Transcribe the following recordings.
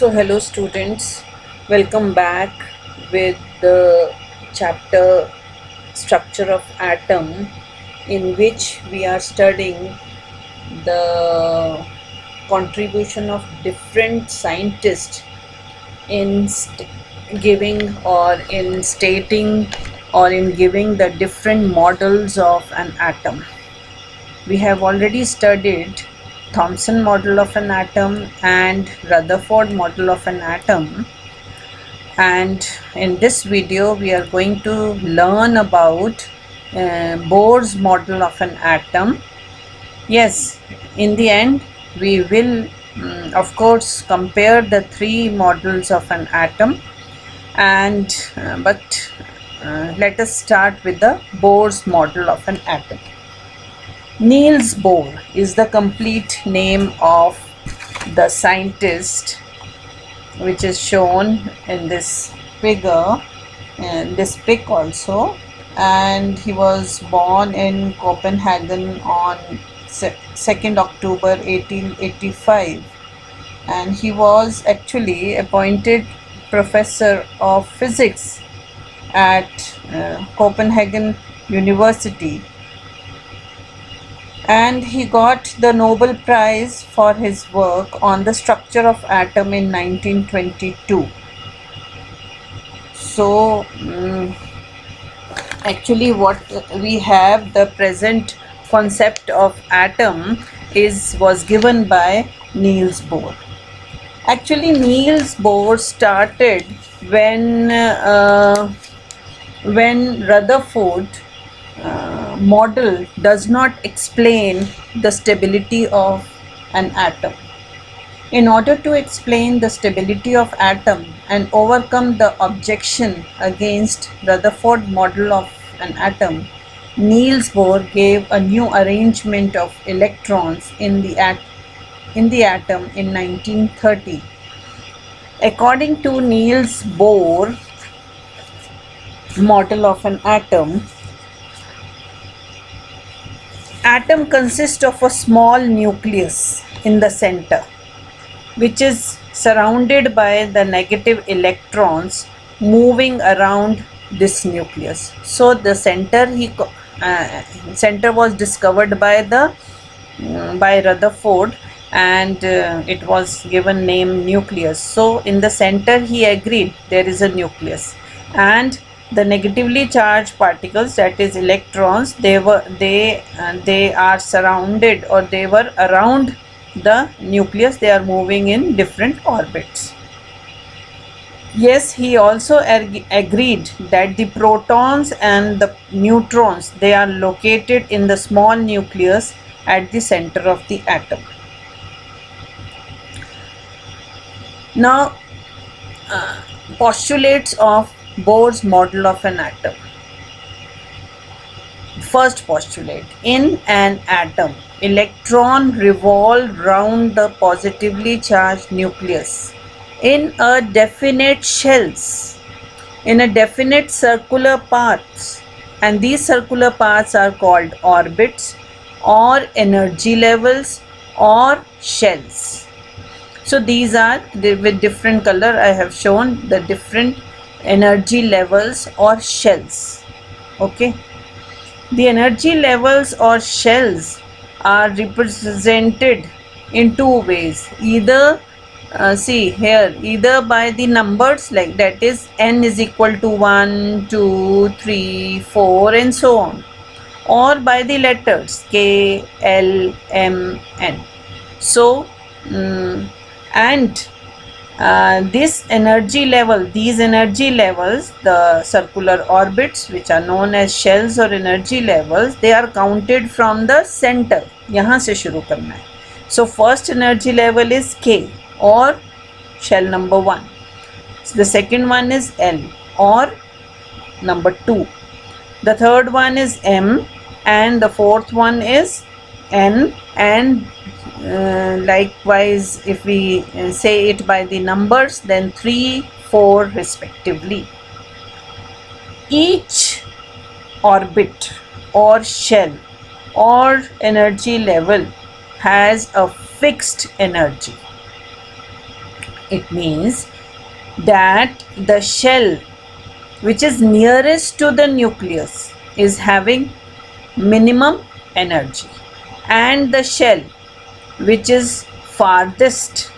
So, hello students, welcome back with the chapter Structure of Atom, in which we are studying the contribution of different scientists in giving or in stating or in giving the different models of an atom. We have already studied Thomson model of an atom and Rutherford model of an atom, and in this video we are going to learn about Bohr's model of an atom. Yes, in the end we will of course compare the three models of an atom, and let us start with the Bohr's model of an atom. Niels Bohr is the complete name of the scientist which is shown in this figure and this pic also, and he was born in Copenhagen on 2nd October 1885, and he was actually appointed professor of physics at Copenhagen University, and he got the Nobel Prize for his work on the structure of atom in 1922. So actually what we have, the present concept of atom was given by Niels Bohr. Actually Niels Bohr started when Rutherford model does not explain the stability of an atom. In order to explain the stability of atom and overcome the objection against Rutherford model of an atom, Niels Bohr gave a new arrangement of electrons in the atom in 1930. According to Niels Bohr model of an atom consists of a small nucleus in the center, which is surrounded by the negative electrons moving around this nucleus. So the center was discovered by Rutherford, and it was given name nucleus. So in the center he agreed there is a nucleus, and the negatively charged particles, that is electrons, they are surrounded, or they were around the nucleus, they are moving in different orbits. Yes, he also agreed that the protons and the neutrons, they are located in the small nucleus at the center of the atom. Now postulates of Bohr's model of an atom. First postulate: in an atom, electron revolve round the positively charged nucleus in a definite shells, in a definite circular paths, and these circular paths are called orbits or energy levels or shells. So these are with different color. I have shown the different energy levels or shells. Okay, the energy levels or shells are represented in two ways. Either see here, either by the numbers, like that is n is equal to 1, 2, 3, 4 and so on, or by the letters k, l, m, n. So and these energy levels, the circular orbits which are known as shells or energy levels, they are counted from the center. यहाँ से शुरू करना है. So first energy level is K, or shell number 1. So the second one is L, or number 2. The third one is M, and the fourth one is N, and likewise if we say it by the numbers, then 3, 4 respectively. Each orbit or shell or energy level has a fixed energy. It means that the shell which is nearest to the nucleus is having minimum energy, and the shell which is farthest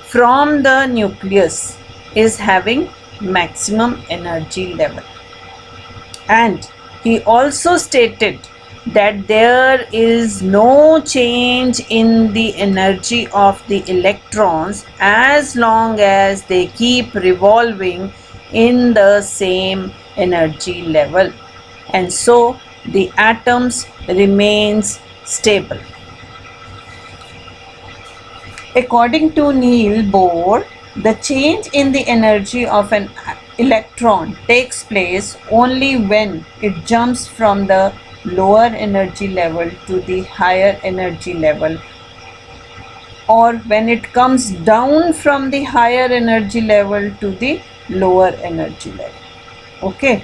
from the nucleus is having maximum energy level. And he also stated that there is no change in the energy of the electrons as long as they keep revolving in the same energy level, and so the atoms remains stable. According to Niels Bohr, the change in the energy of an electron takes place only when it jumps from the lower energy level to the higher energy level, or when it comes down from the higher energy level to the lower energy level. Okay.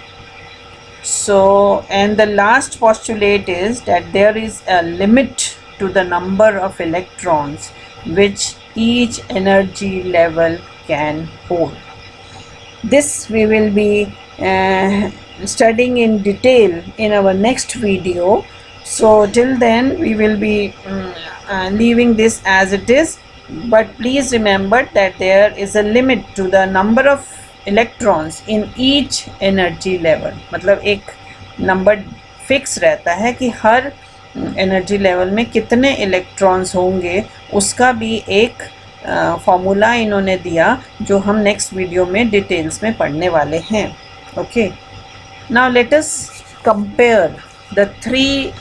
So, and the last postulate is that there is a limit to the number of electrons which each energy level can hold. This we will be studying in detail in our next video. So till then we will be leaving this as it is, but please remember that there is a limit to the number of electrons in each energy level. मतलब एक number fix रहता है कि हर energy level में कितने electrons होंगे, उसका भी एक फॉर्मूला इन्होंने दिया जो हम नेक्स्ट वीडियो में डिटेल्स में पढ़ने वाले हैं. Okay, now let us compare the three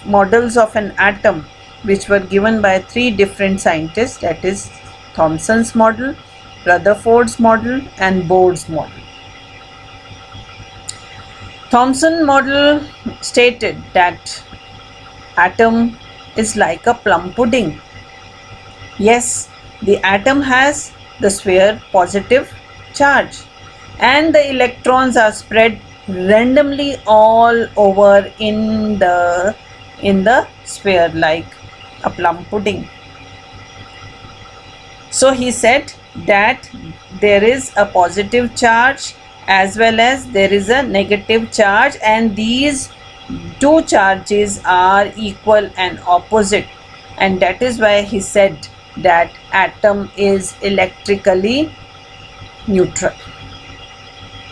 models of an atom which were given by three different scientists, that is Thomson's model, Rutherford's model and Bohr's model. Thomson model stated that atom is like a plum pudding. Yes, the atom has the sphere positive charge and the electrons are spread randomly all over in the sphere like a plum pudding. So he said that there is a positive charge as well as there is a negative charge, and these two charges are equal and opposite, and that is why he said that atom is electrically neutral.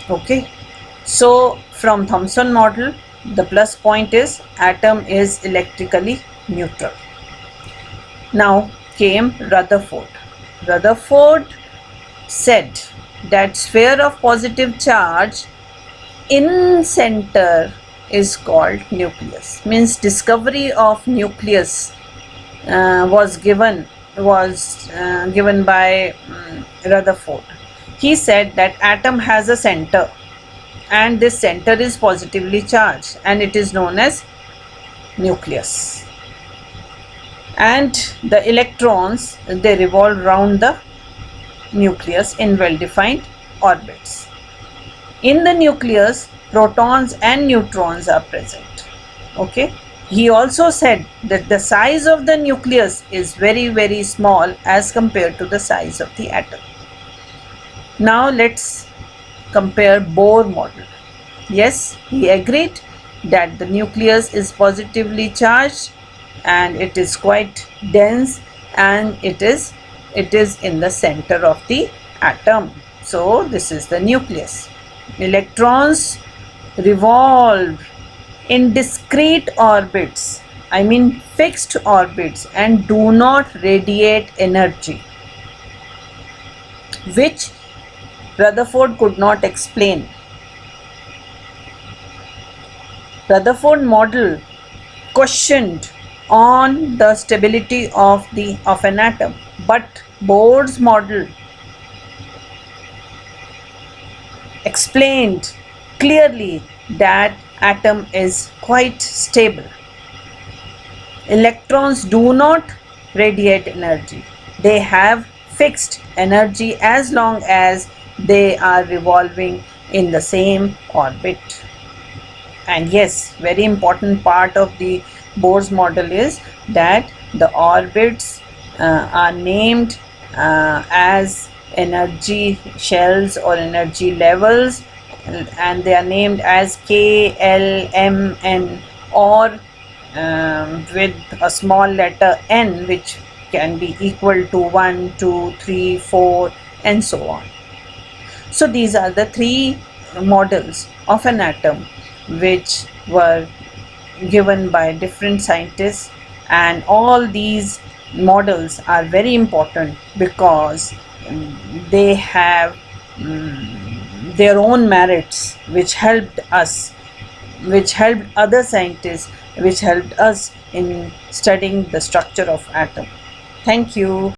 Okay, so from Thomson model the plus point is atom is electrically neutral. Now came Rutherford. Rutherford said that sphere of positive charge in center is called nucleus. Means discovery of nucleus was given by Rutherford. He said that atom has a center and this center is positively charged and it is known as nucleus. And the electrons, they revolve around the nucleus in well-defined orbits. In the nucleus, protons and neutrons are present. Okay. He also said that the size of the nucleus is very, very small as compared to the size of the atom. Now let's compare Bohr model. Yes, he agreed that the nucleus is positively charged and it is quite dense and it is in the center of the atom. So this is the nucleus. Electrons revolve in discrete orbits, I mean fixed orbits, and do not radiate energy, which Rutherford could not explain. Rutherford model questioned on the stability of an atom, but Bohr's model explained clearly that atom is quite stable. Electrons do not radiate energy. They have fixed energy as long as they are revolving in the same orbit. And yes, very important part of the Bohr's model is that the orbits are named as energy shells or energy levels, and they are named as K, L, M, N, or with a small letter n, which can be equal to 1, 2, 3, 4, and so on. So these are the three models of an atom which were given by different scientists, and all these models are very important because they have their own merits, which helped us, which helped other scientists, which helped us in studying the structure of atom. Thank you.